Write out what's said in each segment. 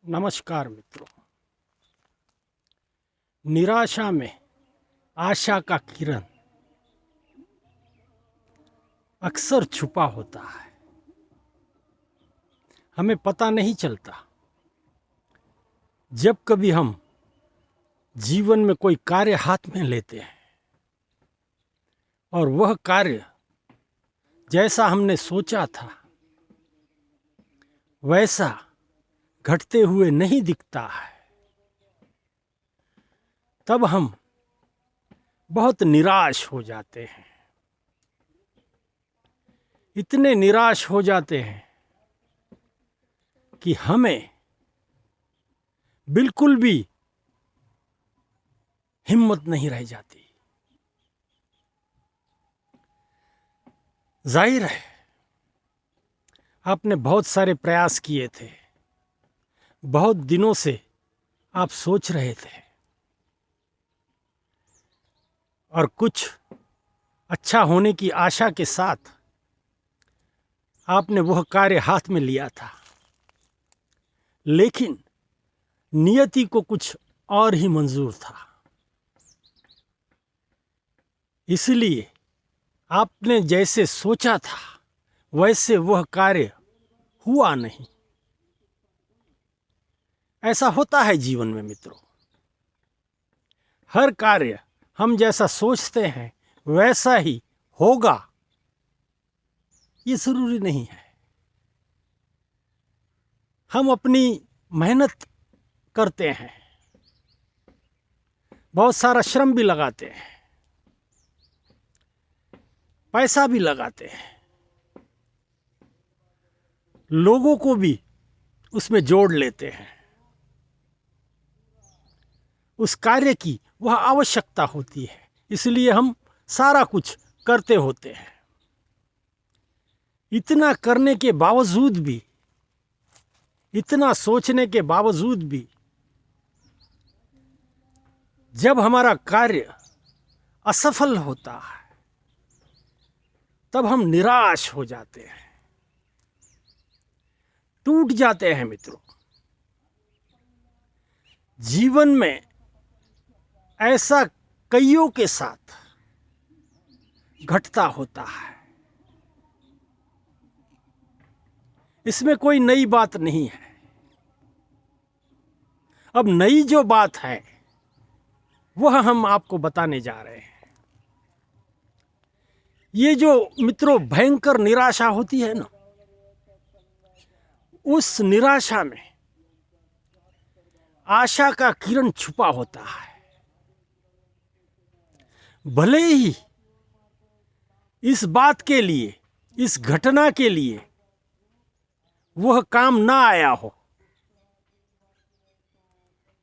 नमस्कार मित्रों। निराशा में आशा का किरण अक्सर छुपा होता है, हमें पता नहीं चलता। जब कभी हम जीवन में कोई कार्य हाथ में लेते हैं और वह कार्य जैसा हमने सोचा था वैसा घटते हुए नहीं दिखता है, तब हम बहुत निराश हो जाते हैं। इतने निराश हो जाते हैं कि हमें बिल्कुल भी हिम्मत नहीं रह जाती। जाहिर है, आपने बहुत सारे प्रयास किए थे, बहुत दिनों से आप सोच रहे थे और कुछ अच्छा होने की आशा के साथ आपने वह कार्य हाथ में लिया था, लेकिन नियति को कुछ और ही मंजूर था। इसलिए आपने जैसे सोचा था वैसे वह कार्य हुआ नहीं। ऐसा होता है जीवन में मित्रों। हर कार्य हम जैसा सोचते हैं वैसा ही होगा ये जरूरी नहीं है। हम अपनी मेहनत करते हैं, बहुत सारा श्रम भी लगाते हैं, पैसा भी लगाते हैं, लोगों को भी उसमें जोड़ लेते हैं। उस कार्य की वह आवश्यकता होती है, इसलिए हम सारा कुछ करते होते हैं। इतना करने के बावजूद भी, इतना सोचने के बावजूद भी जब हमारा कार्य असफल होता है तब हम निराश हो जाते हैं, टूट जाते हैं मित्रों। जीवन में ऐसा कईयों के साथ घटता होता है। इसमें कोई नई बात नहीं है। अब नई जो बात है वह हम आपको बताने जा रहे हैं। ये जो मित्रों भयंकर निराशा होती है ना, उस निराशा में आशा का किरण छुपा होता है। भले ही इस बात के लिए, इस घटना के लिए वह काम ना आया हो,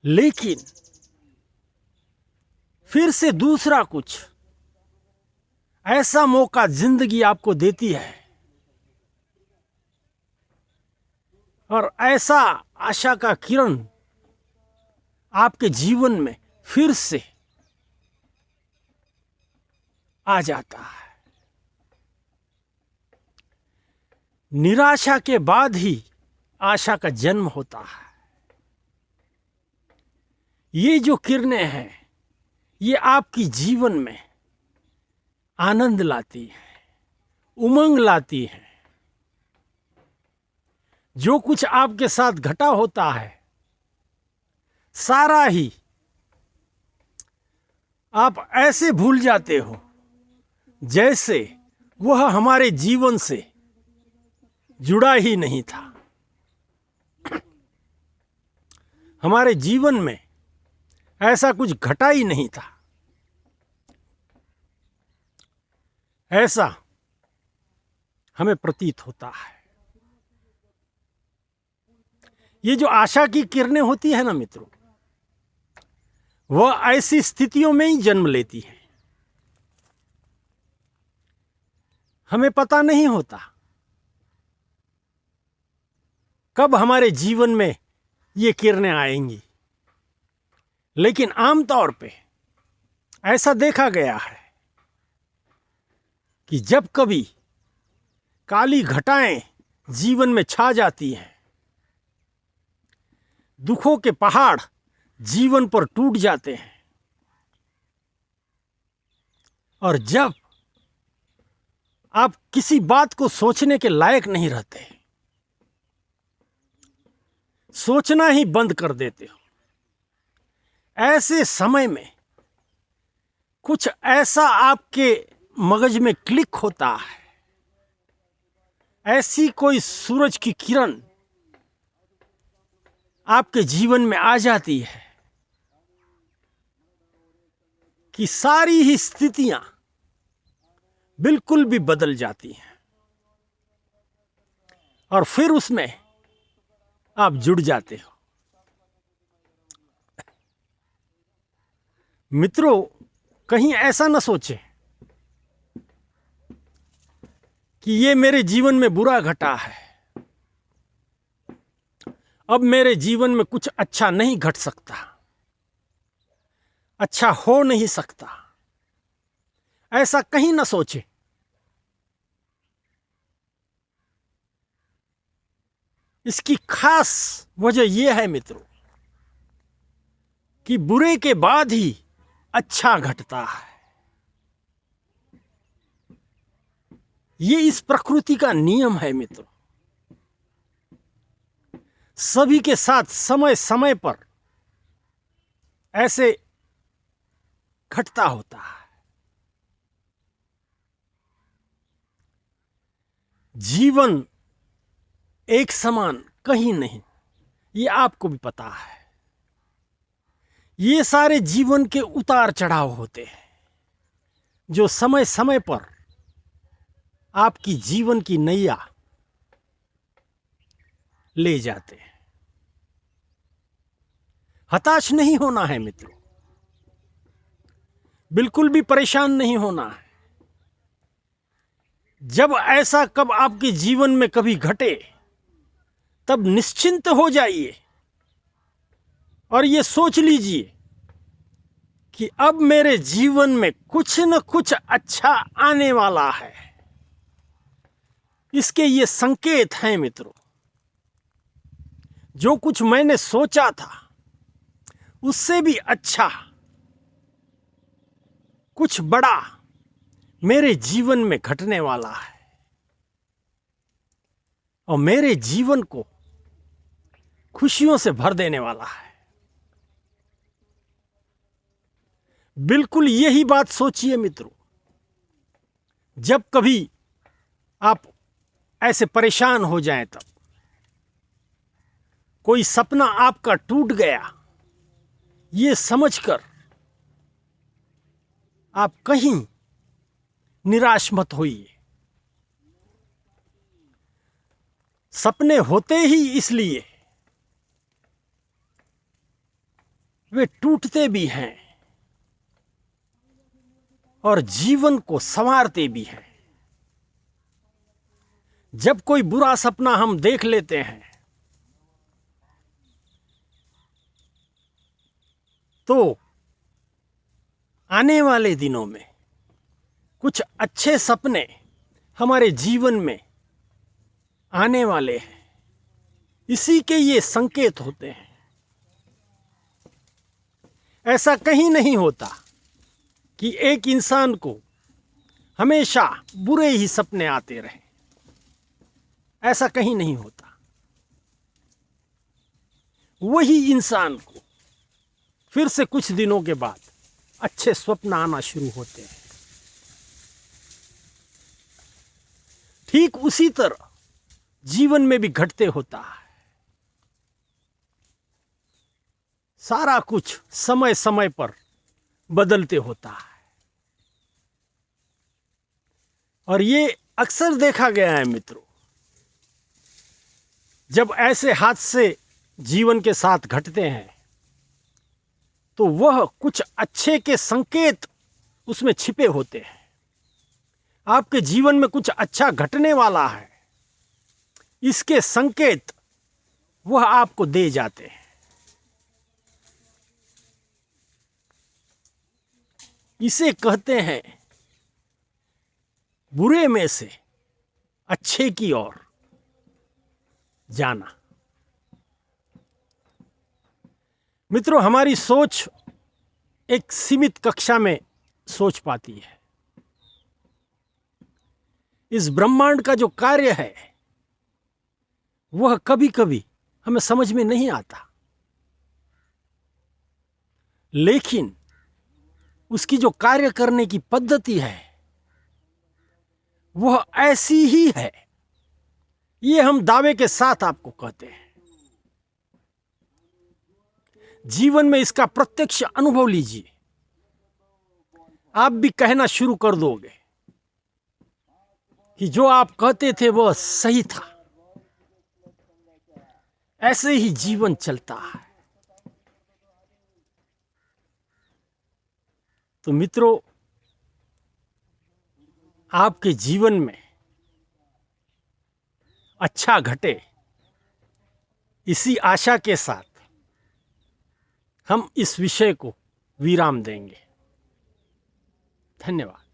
लेकिन फिर से दूसरा कुछ ऐसा मौका जिंदगी आपको देती है और ऐसा आशा का किरण आपके जीवन में फिर से आ जाता है। निराशा के बाद ही आशा का जन्म होता है। ये जो किरणें हैं ये आपकी जीवन में आनंद लाती हैं, उमंग लाती हैं। जो कुछ आपके साथ घटा होता है सारा ही आप ऐसे भूल जाते हो जैसे वह हमारे जीवन से जुड़ा ही नहीं था। हमारे जीवन में ऐसा कुछ घटा ही नहीं था। ऐसा हमें प्रतीत होता है। ये जो आशा की किरणें होती है ना मित्रों, वह ऐसी स्थितियों में ही जन्म लेती है। हमें पता नहीं होता कब हमारे जीवन में ये किरणें आएंगी, लेकिन आमतौर पे ऐसा देखा गया है कि जब कभी काली घटाएं जीवन में छा जाती हैं दुखों के पहाड़ जीवन पर टूट जाते हैं और जब आप किसी बात को सोचने के लायक नहीं रहते, सोचना ही बंद कर देते हो, ऐसे समय में कुछ ऐसा आपके मगज में क्लिक होता है, ऐसी कोई सूरज की किरण आपके जीवन में आ जाती है कि सारी ही स्थितियां बिल्कुल भी बदल जाती हैं और फिर उसमें आप जुड़ जाते हो। मित्रों, कहीं ऐसा न सोचें कि ये मेरे जीवन में बुरा घटा है, अब मेरे जीवन में कुछ अच्छा नहीं घट सकता, अच्छा हो नहीं सकता। ऐसा कहीं न सोचें। इसकी खास वजह यह है मित्रों कि बुरे के बाद ही अच्छा घटता है। ये इस प्रकृति का नियम है मित्रों। सभी के साथ समय समय पर ऐसे घटता होता है। जीवन एक समान कहीं नहीं, ये आपको भी पता है। ये सारे जीवन के उतार चढ़ाव होते हैं जो समय समय पर आपकी जीवन की नैया ले जाते हैं। हताश नहीं होना है मित्रों, बिल्कुल भी परेशान नहीं होना है। जब ऐसा कब आपके जीवन में कभी घटे तब निश्चिंत हो जाइए और ये सोच लीजिए कि अब मेरे जीवन में कुछ न कुछ अच्छा आने वाला है। इसके ये संकेत हैं मित्रों। जो कुछ मैंने सोचा था उससे भी अच्छा कुछ बड़ा मेरे जीवन में घटने वाला है और मेरे जीवन को खुशियों से भर देने वाला है। बिल्कुल यही बात सोचिए मित्रों। जब कभी आप ऐसे परेशान हो जाएं, तब कोई सपना आपका टूट गया, ये समझकर आप कहीं निराश मत होइए। सपने होते ही इसलिए वे टूटते भी हैं और जीवन को संवारते भी हैं। जब कोई बुरा सपना हम देख लेते हैं तो आने वाले दिनों में कुछ अच्छे सपने हमारे जीवन में आने वाले हैं। इसी के ये संकेत होते हैं। ऐसा कहीं नहीं होता कि एक इंसान को हमेशा बुरे ही सपने आते रहें। ऐसा कहीं नहीं होता। वही इंसान को फिर से कुछ दिनों के बाद अच्छे स्वप्न आना शुरू होते हैं। ठीक उसी तरह जीवन में भी घटते होता है। सारा कुछ समय समय पर बदलते होता है और ये अक्सर देखा गया है मित्रों। जब ऐसे हादसे जीवन के साथ घटते हैं तो वह कुछ अच्छे के संकेत उसमें छिपे होते हैं। आपके जीवन में कुछ अच्छा घटने वाला है, इसके संकेत वह आपको दे जाते हैं। इसे कहते हैं बुरे में से अच्छे की ओर जाना। मित्रों, हमारी सोच एक सीमित कक्षा में सोच पाती है। इस ब्रह्मांड का जो कार्य है वह कभी कभी हमें समझ में नहीं आता, लेकिन उसकी जो कार्य करने की पद्धति है वह ऐसी ही है, ये हम दावे के साथ आपको कहते हैं। जीवन में इसका प्रत्यक्ष अनुभव लीजिए, आप भी कहना शुरू कर दोगे कि जो आप कहते थे वह सही था। ऐसे ही जीवन चलता है। तो मित्रों, आपके जीवन में अच्छा घटे, इसी आशा के साथ हम इस विषय को विराम देंगे। धन्यवाद।